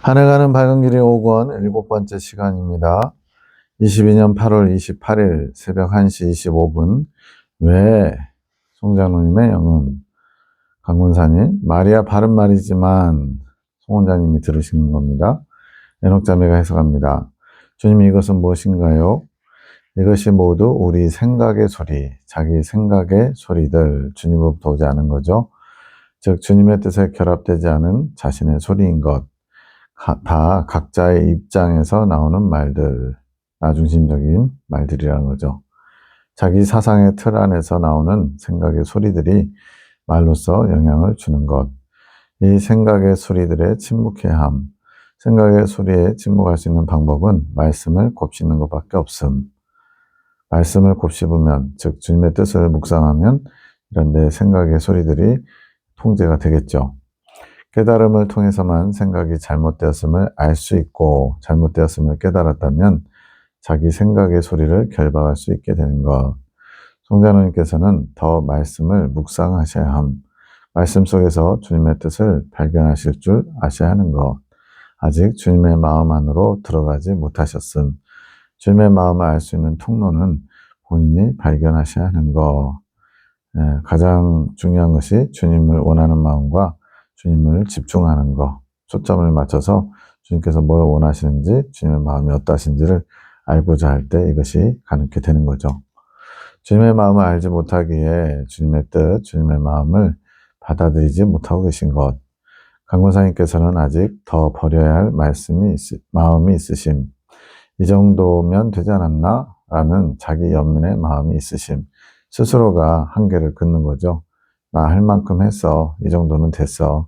한 해가는 밝은 길이 오건 7번째 시간입니다. 22년 8월 28일 새벽 1시 25분 왜 송장로님의 영음 강문사님 마리아 바른 말이지만 송원자님이 들으시는 겁니다. 에녹자매가 해석합니다. 주님 이것은 무엇인가요? 이것이 모두 우리 생각의 소리, 자기 생각의 소리들 주님으로부터 오지 않은 거죠. 즉 주님의 뜻에 결합되지 않은 자신의 소리인 것. 다 각자의 입장에서 나오는 말들, 나중심적인 말들이라는 거죠. 자기 사상의 틀 안에서 나오는 생각의 소리들이 말로써 영향을 주는 것. 이 생각의 소리들에 침묵해야 함. 생각의 소리에 침묵할 수 있는 방법은 말씀을 곱씹는 것밖에 없음. 말씀을 곱씹으면, 즉 주님의 뜻을 묵상하면 이런 내 생각의 소리들이 통제가 되겠죠. 깨달음을 통해서만 생각이 잘못되었음을 알 수 있고 잘못되었음을 깨달았다면 자기 생각의 소리를 결박할 수 있게 되는 것. 송자노님께서는 더 말씀을 묵상하셔야 함. 말씀 속에서 주님의 뜻을 발견하실 줄 아셔야 하는 것. 아직 주님의 마음 안으로 들어가지 못하셨음. 주님의 마음을 알 수 있는 통로는 본인이 발견하셔야 하는 것. 가장 중요한 것이 주님을 원하는 마음과 주님을 집중하는 것, 초점을 맞춰서 주님께서 뭘 원하시는지, 주님의 마음이 어떠신지를 알고자 할 때 이것이 가능하게 되는 거죠. 주님의 마음을 알지 못하기에 주님의 뜻, 주님의 마음을 받아들이지 못하고 계신 것. 강권사님께서는 아직 더 버려야 할 마음이 있으심. 이 정도면 되지 않았나? 라는 자기 연민의 마음이 있으심. 스스로가 한계를 긋는 거죠. 나 할 만큼 했어. 이 정도는 됐어.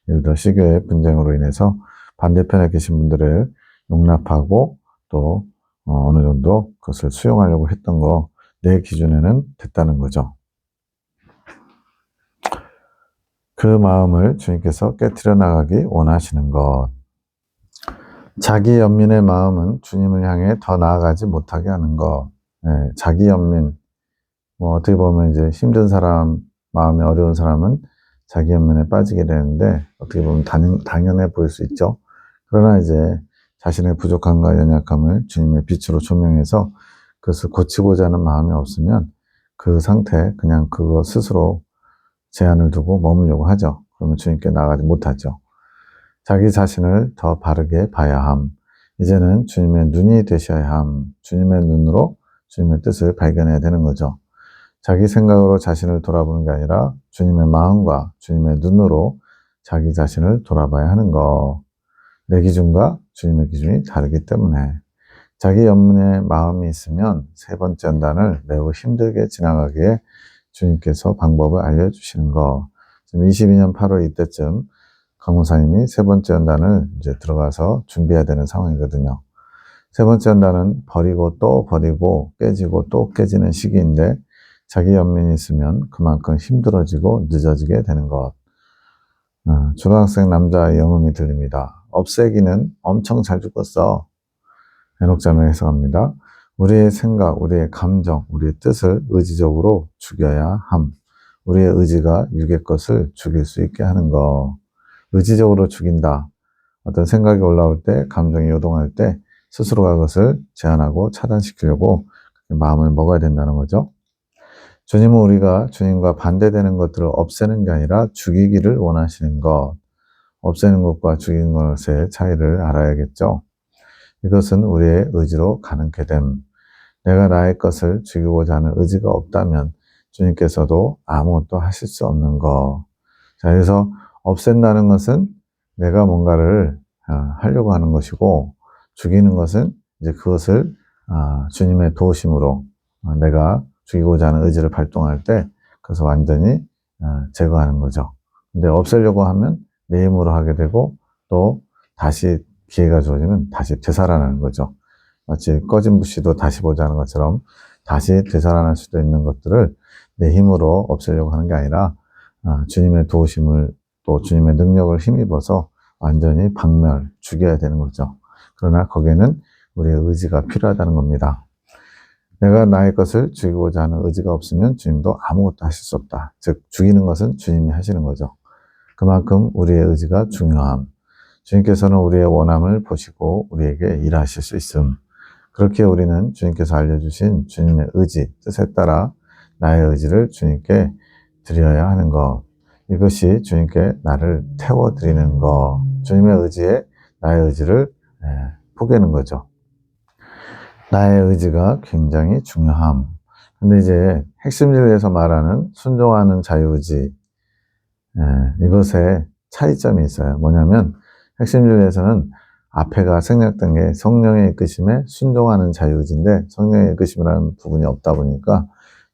예를 들어 시교의 분쟁으로 인해서 반대편에 계신 분들을 용납하고 또 어느 정도 그것을 수용하려고 했던 거 내 기준에는 됐다는 거죠. 그 마음을 주님께서 깨트려 나가기 원하시는 것. 자기 연민의 마음은 주님을 향해 더 나아가지 못하게 하는 것. 자기 연민. 어떻게 보면 이제 힘든 사람, 마음이 어려운 사람은 자기 연민에 빠지게 되는데 어떻게 보면 당연해 보일 수 있죠. 그러나 이제 자신의 부족함과 연약함을 주님의 빛으로 조명해서 그것을 고치고자 하는 마음이 없으면 그 상태 그냥 그거 스스로 제한을 두고 머물려고 하죠. 그러면 주님께 나아가지 못하죠. 자기 자신을 더 바르게 봐야 함. 이제는 주님의 눈이 되셔야 함. 주님의 눈으로 주님의 뜻을 발견해야 되는 거죠. 자기 생각으로 자신을 돌아보는 게 아니라 주님의 마음과 주님의 눈으로 자기 자신을 돌아봐야 하는 거. 내 기준과 주님의 기준이 다르기 때문에 자기 연민의 마음이 있으면 세 번째 연단을 매우 힘들게 지나가기에 주님께서 방법을 알려주시는 거. 지금 22년 8월 이때쯤 강무사님이 세 번째 연단을 이제 들어가서 준비해야 되는 상황이거든요. 세 번째 연단은 버리고 또 버리고 깨지고 또 깨지는 시기인데 자기 연민이 있으면 그만큼 힘들어지고 늦어지게 되는 것. 초등학생 남자의 영음이 들립니다. 없애기는 엄청 잘 죽었어. 에녹자매가 해석합니다. 우리의 생각, 우리의 감정, 우리의 뜻을 의지적으로 죽여야 함. 우리의 의지가 육의 것을 죽일 수 있게 하는 거. 의지적으로 죽인다. 어떤 생각이 올라올 때, 감정이 요동할 때 스스로가 그것을 제한하고 차단시키려고 마음을 먹어야 된다는 거죠. 주님은 우리가 주님과 반대되는 것들을 없애는 게 아니라 죽이기를 원하시는 것. 없애는 것과 죽이는 것의 차이를 알아야겠죠. 이것은 우리의 의지로 가능케 됨. 내가 나의 것을 죽이고자 하는 의지가 없다면 주님께서도 아무것도 하실 수 없는 것. 자, 그래서 없앤다는 것은 내가 뭔가를 하려고 하는 것이고 죽이는 것은 이제 그것을 주님의 도우심으로 내가 죽이고자 하는 의지를 발동할 때 그것을 완전히 제거하는 거죠. 근데 없애려고 하면 내 힘으로 하게 되고 또 다시 기회가 주어지면 다시 되살아나는 거죠. 마치 꺼진 불씨도 다시 보자는 것처럼 다시 되살아날 수도 있는 것들을 내 힘으로 없애려고 하는 게 아니라 주님의 도우심을 또 주님의 능력을 힘입어서 완전히 박멸, 죽여야 되는 거죠. 그러나 거기에는 우리의 의지가 필요하다는 겁니다. 내가 나의 것을 죽이고자 하는 의지가 없으면 주님도 아무것도 하실 수 없다. 즉 죽이는 것은 주님이 하시는 거죠. 그만큼 우리의 의지가 중요함. 주님께서는 우리의 원함을 보시고 우리에게 일하실 수 있음. 그렇게 우리는 주님께서 알려주신 주님의 의지, 뜻에 따라 나의 의지를 주님께 드려야 하는 것. 이것이 주님께 나를 태워드리는 것. 주님의 의지에 나의 의지를 포기하는 거죠. 나의 의지가 굉장히 중요함. 근데 이제 핵심 진리에서 말하는 순종하는 자유의지, 이것에 차이점이 있어요. 뭐냐면 핵심 진리에서는 앞에가 생략된 게 성령의 이끄심에 순종하는 자유의지인데 성령의 이끄심이라는 부분이 없다 보니까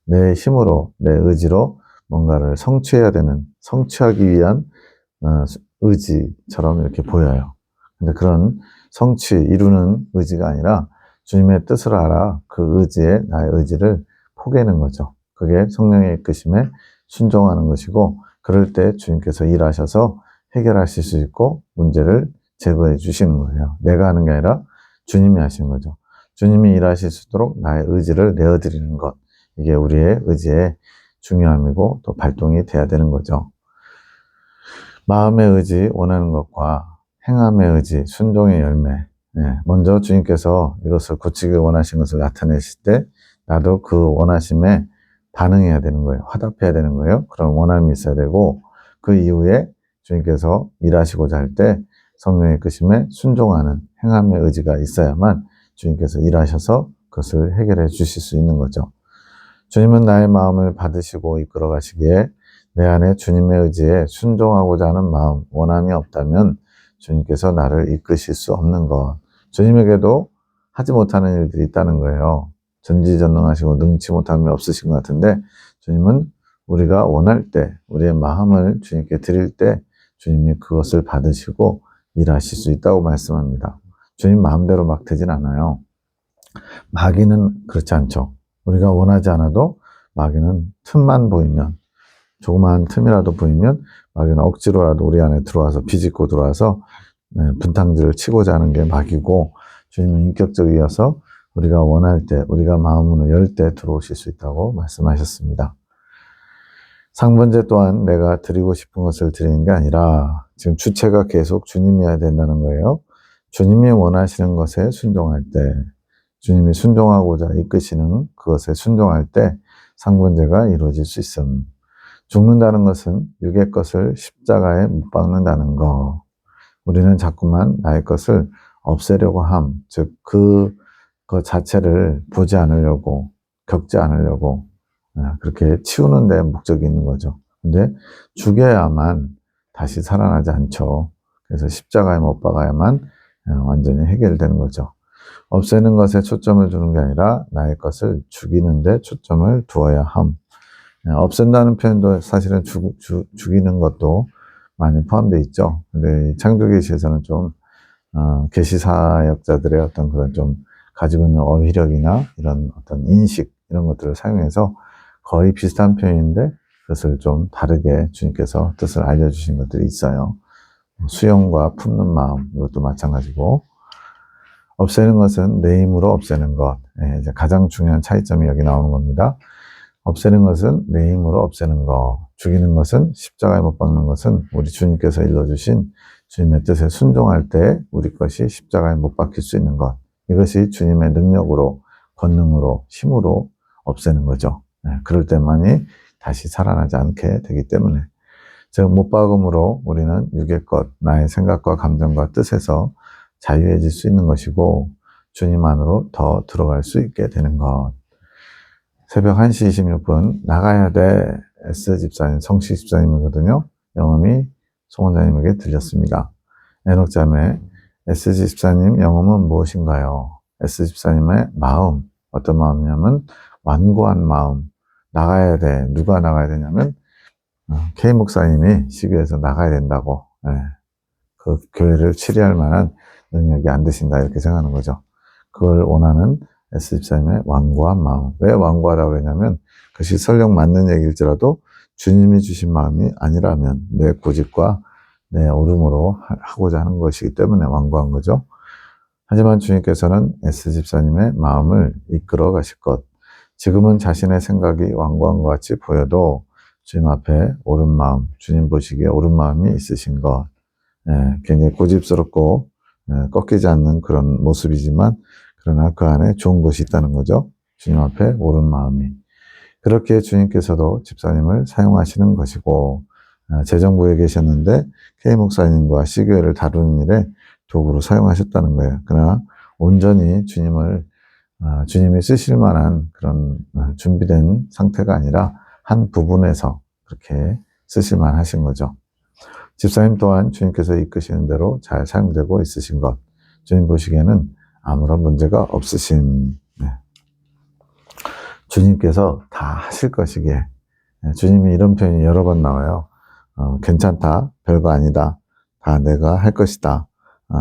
내 힘으로, 내 의지로 뭔가를 성취해야 되는, 성취하기 위한 의지처럼 이렇게 보여요. 근데 그런 성취, 이루는 의지가 아니라 주님의 뜻을 알아 그 의지에 나의 의지를 포기하는 거죠. 그게 성령의 이끄심에 순종하는 것이고, 그럴 때 주님께서 일하셔서 해결하실 수 있고 문제를 제거해 주시는 거예요. 내가 하는 게 아니라 주님이 하시는 거죠. 주님이 일하실 수 있도록 나의 의지를 내어드리는 것. 이게 우리의 의지의 중요함이고 또 발동이 돼야 되는 거죠. 마음의 의지, 원하는 것과 행함의 의지, 순종의 열매. 먼저 주님께서 이것을 고치길 원하신 것을 나타내실 때 나도 그 원하심에 반응해야 되는 거예요. 화답해야 되는 거예요. 그런 원함이 있어야 되고, 그 이후에 주님께서 일하시고자 할 때 성령의 이끄심에 순종하는 행함의 의지가 있어야만 주님께서 일하셔서 그것을 해결해 주실 수 있는 거죠. 주님은 나의 마음을 받으시고 이끌어 가시기에 내 안에 주님의 의지에 순종하고자 하는 마음, 원함이 없다면 주님께서 나를 이끄실 수 없는 것. 주님에게도 하지 못하는 일들이 있다는 거예요. 전지전능하시고 능치 못함이 없으신 것 같은데 주님은 우리가 원할 때, 우리의 마음을 주님께 드릴 때 주님이 그것을 받으시고 일하실 수 있다고 말씀합니다. 주님 마음대로 막 되진 않아요. 마귀는 그렇지 않죠. 우리가 원하지 않아도 마귀는 틈만 보이면, 조그마한 틈이라도 보이면 마귀는 억지로라도 우리 안에 들어와서 비집고 들어와서 분탕질을 치고자 하는 게 마귀고, 주님은 인격적이어서 우리가 원할 때, 우리가 마음을 열 때 들어오실 수 있다고 말씀하셨습니다. 상번제 또한 내가 드리고 싶은 것을 드리는 게 아니라 지금 주체가 계속 주님이어야 된다는 거예요. 주님이 원하시는 것에 순종할 때, 주님이 순종하고자 이끄시는 그것에 순종할 때 상번제가 이루어질 수 있음. 죽는다는 것은 육의 것을 십자가에 못 박는다는 거. 우리는 자꾸만 나의 것을 없애려고 함. 즉, 그 자체를 보지 않으려고, 겪지 않으려고, 그렇게 치우는 데 목적이 있는 거죠. 근데 죽여야만 다시 살아나지 않죠. 그래서 십자가에 못 박아야만 완전히 해결되는 거죠. 없애는 것에 초점을 두는 게 아니라 나의 것을 죽이는 데 초점을 두어야 함. 없앤다는 표현도 사실은 죽이는 것도 많이 포함되어 있죠. 근데 창조계시에서는 좀 계시 사역자들의 어떤 그런 좀 가지고 있는 어휘력이나 이런 어떤 인식 이런 것들을 사용해서 거의 비슷한 표현인데 그것을 좀 다르게 주님께서 뜻을 알려주신 것들이 있어요. 수용과 품는 마음 이것도 마찬가지고, 없애는 것은 내 힘으로 없애는 것. 이제 가장 중요한 차이점이 여기 나오는 겁니다. 없애는 것은 내 힘으로 없애는 것. 죽이는 것은, 십자가에 못 박는 것은 우리 주님께서 일러주신 주님의 뜻에 순종할 때 우리 것이 십자가에 못 박힐 수 있는 것. 이것이 주님의 능력으로, 권능으로, 힘으로 없애는 거죠. 그럴 때만이 다시 살아나지 않게 되기 때문에. 즉, 못 박음으로 우리는 육의 것, 나의 생각과 감정과 뜻에서 자유해질 수 있는 것이고 주님 안으로 더 들어갈 수 있게 되는 것. 새벽 1시 26분 나가야 돼. S 집사님, 성시 집사님이거든요. 영음이 송원자님에게 들렸습니다. 에녹자매, S 집사님 영음은 무엇인가요? S 집사님의 마음, 어떤 마음이냐면 완고한 마음. 나가야 돼. 누가 나가야 되냐면 K 목사님이 시교에서 나가야 된다고. 그 교회를 치리할 만한 능력이 안 되신다 이렇게 생각하는 거죠. 그걸 원하는 S 집사님의 완고한 마음. 왜 완고하다고 그러냐면 그것이 설령 맞는 얘기일지라도 주님이 주신 마음이 아니라면 내 고집과 내 오름으로 하고자 하는 것이기 때문에 완고한 거죠. 하지만 주님께서는 S 집사님의 마음을 이끌어 가실 것. 지금은 자신의 생각이 완고한 것 같이 보여도 주님 앞에 옳은 마음, 주님 보시기에 옳은 마음이 있으신 것. 굉장히 고집스럽고 꺾이지 않는 그런 모습이지만 그러나 그 안에 좋은 것이 있다는 거죠. 주님 앞에 옳은 마음이. 그렇게 주님께서도 집사님을 사용하시는 것이고 재정부에 계셨는데 K 목사님과 C교회를 다루는 일에 도구로 사용하셨다는 거예요. 그러나 온전히 주님이 쓰실 만한 그런 준비된 상태가 아니라 한 부분에서 그렇게 쓰실 만하신 거죠. 집사님 또한 주님께서 이끄시는 대로 잘 사용되고 있으신 것, 주님 보시기에는 아무런 문제가 없으심. 주님께서 다 하실 것이기에, 주님이 이런 표현이 여러 번 나와요. 괜찮다, 별거 아니다, 다 내가 할 것이다,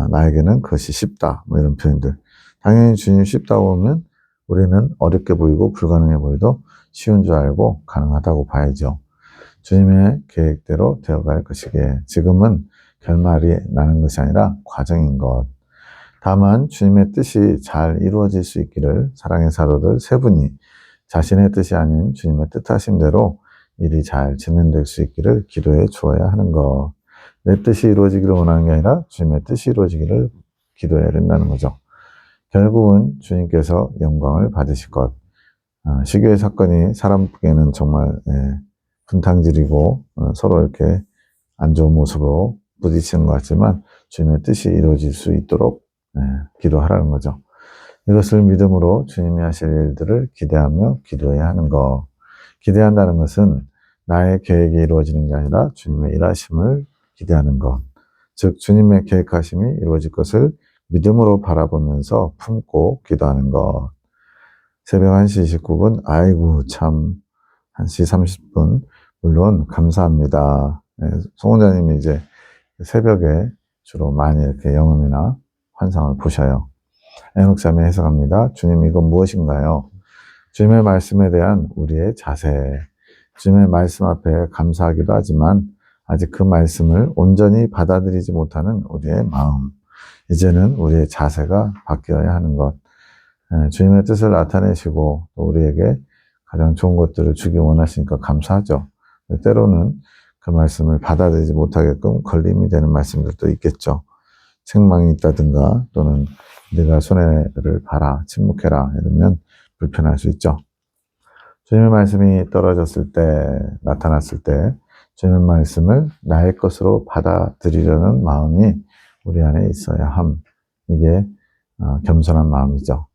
나에게는 그것이 쉽다, 뭐 이런 표현들. 당연히 주님 쉽다고 하면 우리는 어렵게 보이고 불가능해 보여도 쉬운 줄 알고 가능하다고 봐야죠. 주님의 계획대로 되어갈 것이기에 지금은 결말이 나는 것이 아니라 과정인 것. 다만 주님의 뜻이 잘 이루어질 수 있기를 사랑의 사도들 세 분이 자신의 뜻이 아닌 주님의 뜻하심대로 일이 잘 진행될 수 있기를 기도해 주어야 하는 것. 내 뜻이 이루어지기를 원하는 게 아니라 주님의 뜻이 이루어지기를 기도해야 된다는 거죠. 결국은 주님께서 영광을 받으실 것. 시교의 사건이 사람에게는 정말 분탕질이고 서로 이렇게 안 좋은 모습으로 부딪히는 것 같지만 주님의 뜻이 이루어질 수 있도록 기도하라는 거죠. 이것을 믿음으로 주님이 하실 일들을 기대하며 기도해야 하는 것. 기대한다는 것은 나의 계획이 이루어지는 게 아니라 주님의 일하심을 기대하는 것. 즉 주님의 계획하심이 이루어질 것을 믿음으로 바라보면서 품고 기도하는 것. 새벽 1시 29분, 아이고 참 1시 30분, 물론 감사합니다. 송원자님이 이제 새벽에 주로 많이 이렇게 영음이나 환상을 보셔요. 에녹삼이 해석합니다. 주님 이건 무엇인가요? 주님의 말씀에 대한 우리의 자세, 주님의 말씀 앞에 감사하기도 하지만 아직 그 말씀을 온전히 받아들이지 못하는 우리의 마음, 이제는 우리의 자세가 바뀌어야 하는 것. 주님의 뜻을 나타내시고 또 우리에게 가장 좋은 것들을 주기 원하시니까 감사하죠. 때로는 그 말씀을 받아들이지 못하게끔 걸림이 되는 말씀들도 있겠죠. 책망이 있다든가 또는 네가 손해를 봐라, 침묵해라 이러면 불편할 수 있죠. 주님의 말씀이 떨어졌을 때, 나타났을 때 주님의 말씀을 나의 것으로 받아들이려는 마음이 우리 안에 있어야 함. 이게 겸손한 마음이죠.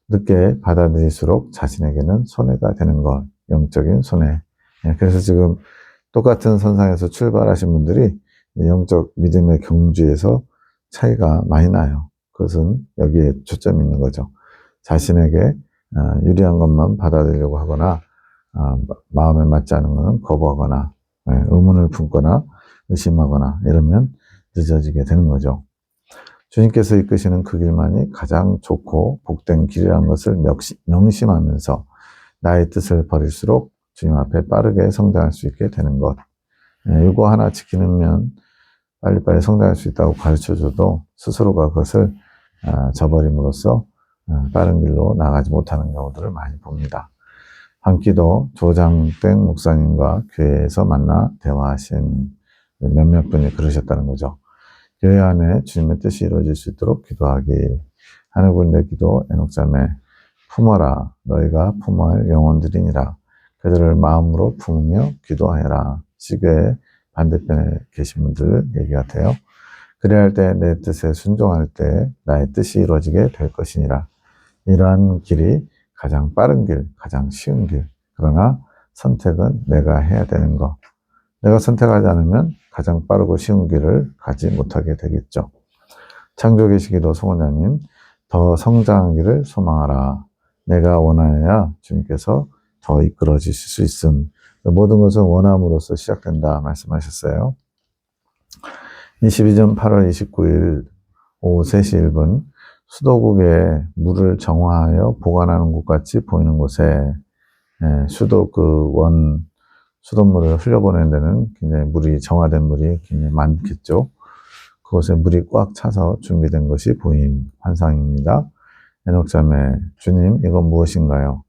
늦게 받아들일수록 자신에게는 손해가 되는 것, 영적인 손해. 그래서 지금 똑같은 선상에서 출발하신 분들이 영적 믿음의 경주에서 차이가 많이 나요. 그것은 여기에 초점이 있는 거죠. 자신에게 유리한 것만 받아들이려고 하거나 마음에 맞지 않은 것은 거부하거나 의문을 품거나 의심하거나 이러면 늦어지게 되는 거죠. 주님께서 이끄시는 그 길만이 가장 좋고 복된 길이라는 것을 명심하면서 나의 뜻을 버릴수록 주님 앞에 빠르게 성장할 수 있게 되는 것. 이거 하나 지키면 빨리빨리 성장할 수 있다고 가르쳐줘도 스스로가 그것을 저버림으로써 빠른 길로 나가지 못하는 경우들을 많이 봅니다. 한기도 조장땡 목사님과 교회에서 만나 대화하신 몇몇 분이 그러셨다는 거죠. 교회 안에 주님의 뜻이 이루어질 수 있도록 기도하기. 하늘군대 기도 에녹자매 품어라 너희가 품어야 할 영혼들이니라. 그들을 마음으로 품으며 기도하여라. 시교의 반대편에 계신 분들 얘기 같아요. 그래야 할 때 내 뜻에 순종할 때 나의 뜻이 이루어지게 될 것이니라. 이러한 길이 가장 빠른 길, 가장 쉬운 길. 그러나 선택은 내가 해야 되는 것. 내가 선택하지 않으면 가장 빠르고 쉬운 길을 가지 못하게 되겠죠. 창조계시기도 송원자님, 더 성장하기를 소망하라. 내가 원하여야 주님께서 더 이끌어 주실 수 있음. 모든 것은 원함으로써 시작된다 말씀하셨어요. 22년 8월 29일 오후 3시 1분 수도국에 물을 정화하여 보관하는 곳 같이 보이는 곳에 수돗물을 흘려보내는 데는 굉장히 물이 정화된 물이 굉장히 많겠죠. 그곳에 물이 꽉 차서 준비된 것이 보임 환상입니다. 에녹자매 주님 이건 무엇인가요?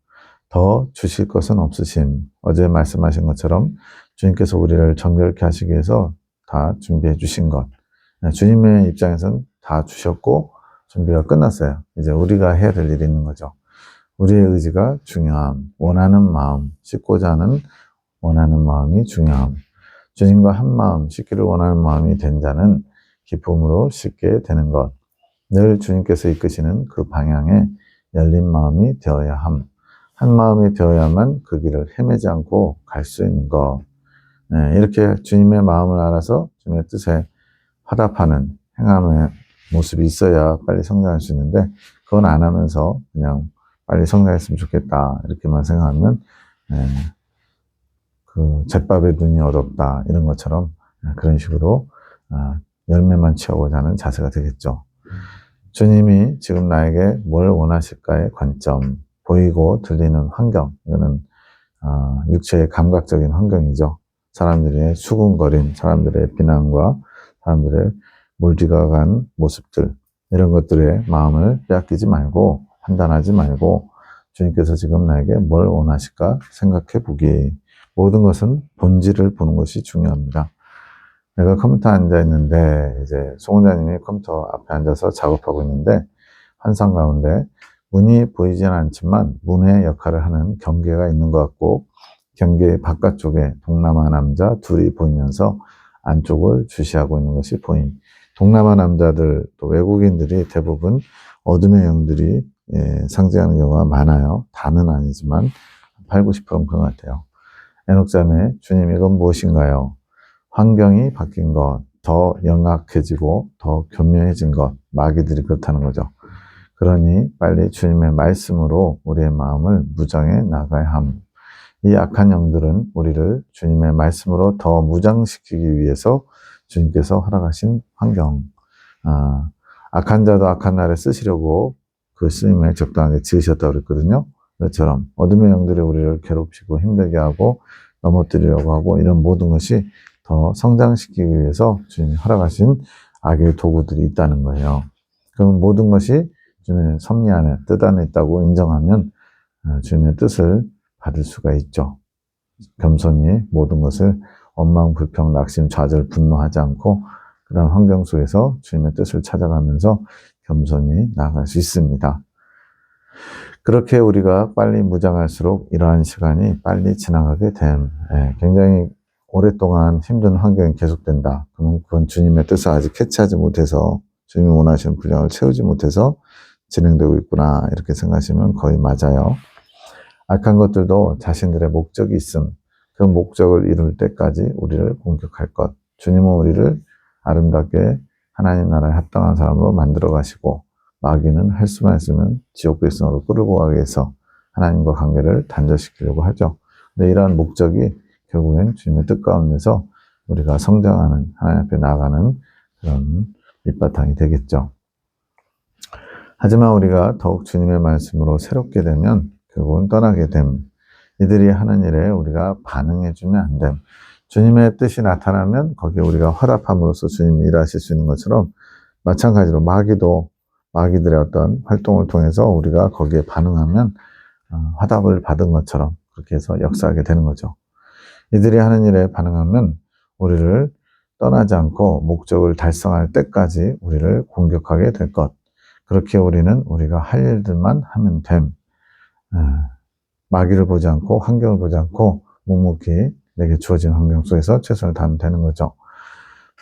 더 주실 것은 없으심. 어제 말씀하신 것처럼 주님께서 우리를 정결케 하시기 위해서 다 준비해 주신 것. 주님의 입장에서는 다 주셨고 준비가 끝났어요. 이제 우리가 해야 될 일이 있는 거죠. 우리의 의지가 중요함, 원하는 마음, 씻고자 하는 원하는 마음이 중요함. 주님과 한 마음, 씻기를 원하는 마음이 된 자는 기쁨으로 씻게 되는 것. 늘 주님께서 이끄시는 그 방향에 열린 마음이 되어야 함. 한 마음이 되어야만 그 길을 헤매지 않고 갈 수 있는 것. 이렇게 주님의 마음을 알아서 주님의 뜻에 화답하는 행함의 모습이 있어야 빨리 성장할 수 있는데, 그건 안 하면서 그냥 빨리 성장했으면 좋겠다 이렇게만 생각하면 그 잿밥에 눈이 어둡다 이런 것처럼 그런 식으로 열매만 취하고자 하는 자세가 되겠죠. 주님이 지금 나에게 뭘 원하실까의 관점, 보이고 들리는 환경, 이거는 육체의 감각적인 환경이죠. 사람들의 수군거림, 사람들의 비난과 사람들의 물들어간 모습들, 이런 것들에 마음을 빼앗기지 말고 판단하지 말고 주님께서 지금 나에게 뭘 원하실까 생각해 보기. 모든 것은 본질을 보는 것이 중요합니다. 내가 컴퓨터에 앉아 있는데 이제 송원자님이 컴퓨터 앞에 앉아서 작업하고 있는데 환상 가운데 문이 보이지는 않지만 문의 역할을 하는 경계가 있는 것 같고, 경계 바깥쪽에 동남아 남자 둘이 보이면서 안쪽을 주시하고 있는 것이 보임. 동남아 남자들, 또 외국인들이 대부분 어둠의 영들이 상징하는 경우가 많아요. 다는 아니지만 8, 90%는 그런 것 같아요. 에녹자매, 주님 이건 무엇인가요? 환경이 바뀐 것, 더 영악해지고 더 교묘해진 것, 마귀들이 그렇다는 거죠. 그러니 빨리 주님의 말씀으로 우리의 마음을 무장해 나가야 함. 이 악한 영들은 우리를 주님의 말씀으로 더 무장시키기 위해서 주님께서 허락하신 환경. 악한 자도 악한 날에 쓰시려고 그 쓰임에 적당하게 지으셨다고 그랬거든요. 그것처럼 어둠의 영들이 우리를 괴롭히고 힘들게 하고 넘어뜨리려고 하고 이런 모든 것이 더 성장시키기 위해서 주님이 허락하신 악의 도구들이 있다는 거예요. 그럼 모든 것이 주님의 섭리 안에, 뜻 안에 있다고 인정하면 주님의 뜻을 받을 수가 있죠. 겸손히 모든 것을 원망, 불평, 낙심, 좌절, 분노하지 않고 그런 환경 속에서 주님의 뜻을 찾아가면서 겸손히 나아갈 수 있습니다. 그렇게 우리가 빨리 무장할수록 이러한 시간이 빨리 지나가게 됨. 굉장히 오랫동안 힘든 환경이 계속된다. 그럼 그건 주님의 뜻을 아직 캐치하지 못해서, 주님이 원하시는 분량을 채우지 못해서 진행되고 있구나 이렇게 생각하시면 거의 맞아요. 악한 것들도 자신들의 목적이 있음. 그 목적을 이룰 때까지 우리를 공격할 것. 주님은 우리를 아름답게 하나님 나라에 합당한 사람으로 만들어 가시고, 마귀는 할 수만 있으면 지옥 백성으로 끌고 가기 위해서 하나님과 관계를 단절시키려고 하죠. 근데 이러한 목적이 결국엔 주님의 뜻 가운데서 우리가 성장하는, 하나님 앞에 나아가는 그런 밑바탕이 되겠죠. 하지만 우리가 더욱 주님의 말씀으로 새롭게 되면 결국은 떠나게 됨. 이들이 하는 일에 우리가 반응해주면 안 됨. 주님의 뜻이 나타나면 거기에 우리가 화답함으로써 주님이 일하실 수 있는 것처럼, 마찬가지로 마귀들의 어떤 활동을 통해서 우리가 거기에 반응하면 화답을 받은 것처럼 그렇게 해서 역사하게 되는 거죠. 이들이 하는 일에 반응하면 우리를 떠나지 않고 목적을 달성할 때까지 우리를 공격하게 될 것. 그렇게 우리는 우리가 할 일들만 하면 됨. 마귀를 보지 않고 환경을 보지 않고 묵묵히 내게 주어진 환경 속에서 최선을 다하면 되는 거죠.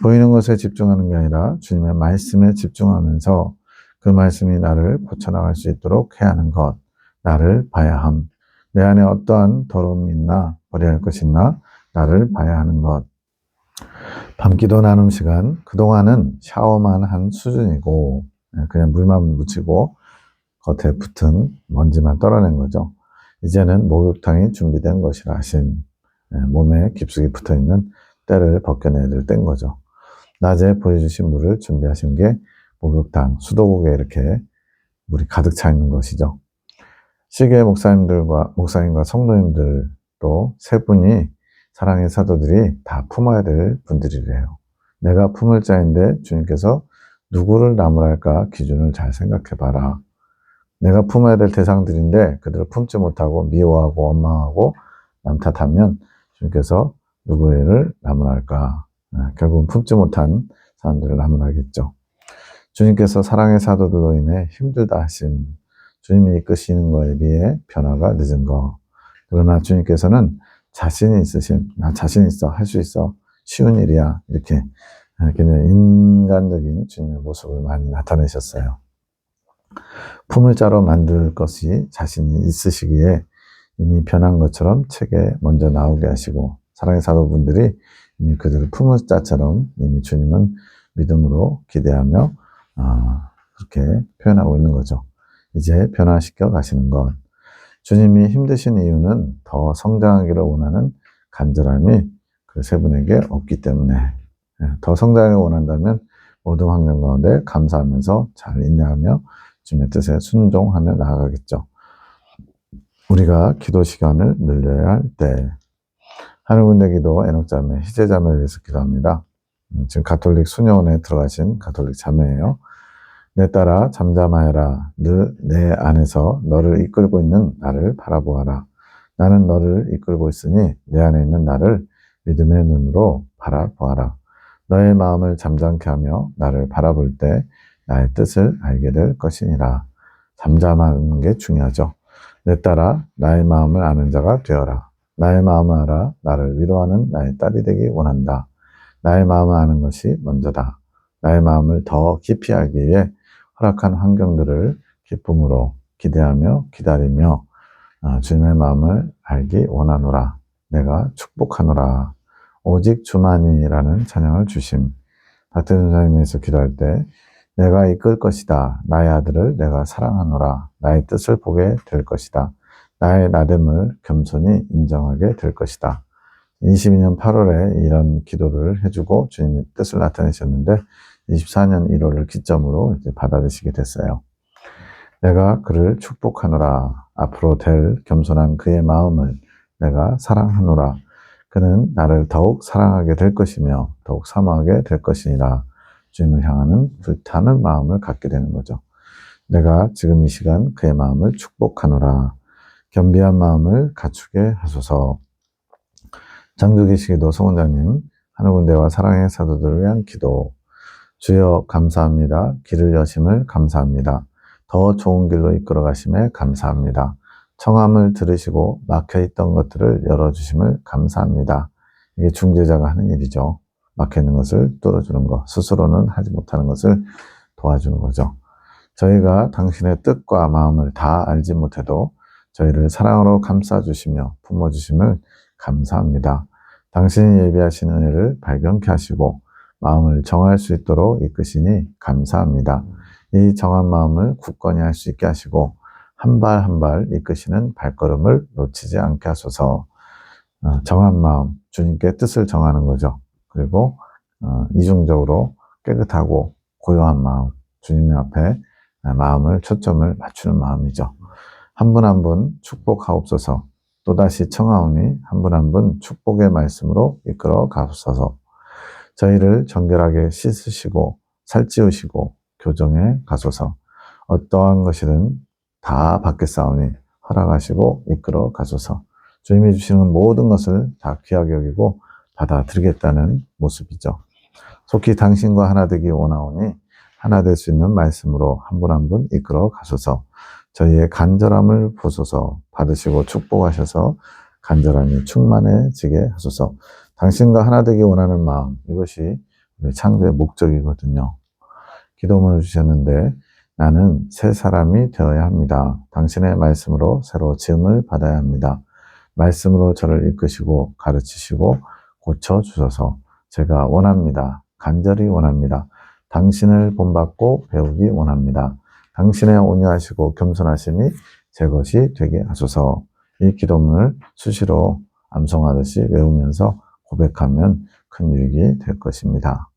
보이는 것에 집중하는 게 아니라 주님의 말씀에 집중하면서 그 말씀이 나를 고쳐나갈 수 있도록 해야 하는 것. 나를 봐야 함. 내 안에 어떠한 더러움이 있나, 버려야 할 것이 있나, 나를 봐야 하는 것. 밤기도 나눔 시간, 그동안은 샤워만 한 수준이고 그냥 물만 묻히고 겉에 붙은 먼지만 떨어낸 거죠. 이제는 목욕탕이 준비된 것이라 하심. 몸에 깊숙이 붙어있는 때를 벗겨내야 될 때인 거죠. 낮에 보여주신 물을 준비하신 게 목욕탕, 수도국에 이렇게 물이 가득 차 있는 것이죠. 시계 목사님과 성도님들도 세 분이 사랑의 사도들이 다 품어야 될 분들이래요. 내가 품을 자인데 주님께서 누구를 나무랄까 기준을 잘 생각해 봐라. 내가 품어야 될 대상들인데 그들을 품지 못하고 미워하고 원망하고 남 탓하면 주님께서 누구를 나무랄까. 결국은 품지 못한 사람들을 나무라겠죠. 주님께서 사랑의 사도들로 인해 힘들다 하신 주님이 이끄시는 거에 비해 변화가 늦은 거. 그러나 주님께서는 자신이 있으신, 나 자신 있어, 할 수 있어, 쉬운 일이야, 이렇게 굉장히 인간적인 주님의 모습을 많이 나타내셨어요. 품을자로 만들 것이 자신이 있으시기에 이미 변한 것처럼 책에 먼저 나오게 하시고, 사랑의 사도분들이 이미 그들을 품을자처럼 이미 주님은 믿음으로 기대하며 그렇게 표현하고 있는 거죠. 이제 변화시켜 가시는 것. 주님이 힘드신 이유는 더 성장하기를 원하는 간절함이 그 세 분에게 없기 때문에, 더 성장하기를 원한다면 모든 환경 가운데 감사하면서 잘 인내하며 주님의 뜻에 순종하며 나아가겠죠. 우리가 기도 시간을 늘려야 할 때, 하늘군대 기도 에녹자매, 희재자매를 위해서 기도합니다. 지금 가톨릭 수녀원에 들어가신 가톨릭 자매예요. 내 딸아 잠잠하여라. 늘 내 안에서 너를 이끌고 있는 나를 바라보아라. 나는 너를 이끌고 있으니 내 안에 있는 나를 믿음의 눈으로 바라보아라. 너의 마음을 잠잠케 하며 나를 바라볼 때 나의 뜻을 알게 될 것이니라. 잠잠하는 게 중요하죠. 내 딸아 나의 마음을 아는 자가 되어라. 나의 마음을 알아 나를 위로하는 나의 딸이 되기 원한다. 나의 마음을 아는 것이 먼저다. 나의 마음을 더 깊이 알기 위해 허락한 환경들을 기쁨으로 기대하며 기다리며 주님의 마음을 알기 원하노라. 내가 축복하노라. 오직 주만이라는 찬양을 주심. 박태준 선생님에서 기도할 때 내가 이끌 것이다. 나의 아들을 내가 사랑하노라. 나의 뜻을 보게 될 것이다. 나의 나됨을 겸손히 인정하게 될 것이다. 22년 8월에 이런 기도를 해주고 주님의 뜻을 나타내셨는데 24년 1월을 기점으로 이제 받아들이시게 됐어요. 내가 그를 축복하노라. 앞으로 될 겸손한 그의 마음을 내가 사랑하노라. 그는 나를 더욱 사랑하게 될 것이며 더욱 사모하게 될 것이니라. 주님을 향하는 불타는 마음을 갖게 되는 거죠. 내가 지금 이 시간 그의 마음을 축복하노라. 겸비한 마음을 갖추게 하소서. 장주기시기도 소원장님, 하늘군대와 사랑의 사도들을 위한 기도. 주여 감사합니다. 길을 여심을 감사합니다. 더 좋은 길로 이끌어 가심에 감사합니다. 청함을 들으시고 막혀있던 것들을 열어주심을 감사합니다. 이게 중재자가 하는 일이죠. 막혀있는 것을 뚫어주는 것, 스스로는 하지 못하는 것을 도와주는 거죠. 저희가 당신의 뜻과 마음을 다 알지 못해도 저희를 사랑으로 감싸주시며 품어주심을 감사합니다. 당신이 예비하신 은혜를 발견케 하시고 마음을 정할 수 있도록 이끄시니 감사합니다. 이 정한 마음을 굳건히 할 수 있게 하시고 한 발 한 발 이끄시는 발걸음을 놓치지 않게 하소서. 정한 마음, 주님께 뜻을 정하는 거죠. 그리고 이중적으로 깨끗하고 고요한 마음, 주님 앞에 마음을 초점을 맞추는 마음이죠. 한 분 한 분 축복하옵소서. 또다시 청하오니 한 분 한 분 축복의 말씀으로 이끌어 가소서. 저희를 정결하게 씻으시고 살찌우시고 교정해 가소서. 어떠한 것이든 다 받겠사오니 허락하시고 이끌어 가소서. 주님이 주시는 모든 것을 다 귀하게 여기고 받아들이겠다는 모습이죠. 속히 당신과 하나 되기 원하오니 하나 될 수 있는 말씀으로 한 분 한 분 이끌어 가소서. 저희의 간절함을 보소서. 받으시고 축복하셔서 간절함이 충만해지게 하소서. 당신과 하나 되기 원하는 마음, 이것이 우리 창조의 목적이거든요. 기도문을 주셨는데 나는 새 사람이 되어야 합니다. 당신의 말씀으로 새로 지음을 받아야 합니다. 말씀으로 저를 이끄시고 가르치시고 고쳐주셔서 제가 원합니다. 간절히 원합니다. 당신을 본받고 배우기 원합니다. 당신의 온유하시고 겸손하심이 제 것이 되게 하소서. 이 기도문을 수시로 암송하듯이 외우면서 고백하면 큰 유익이 될 것입니다.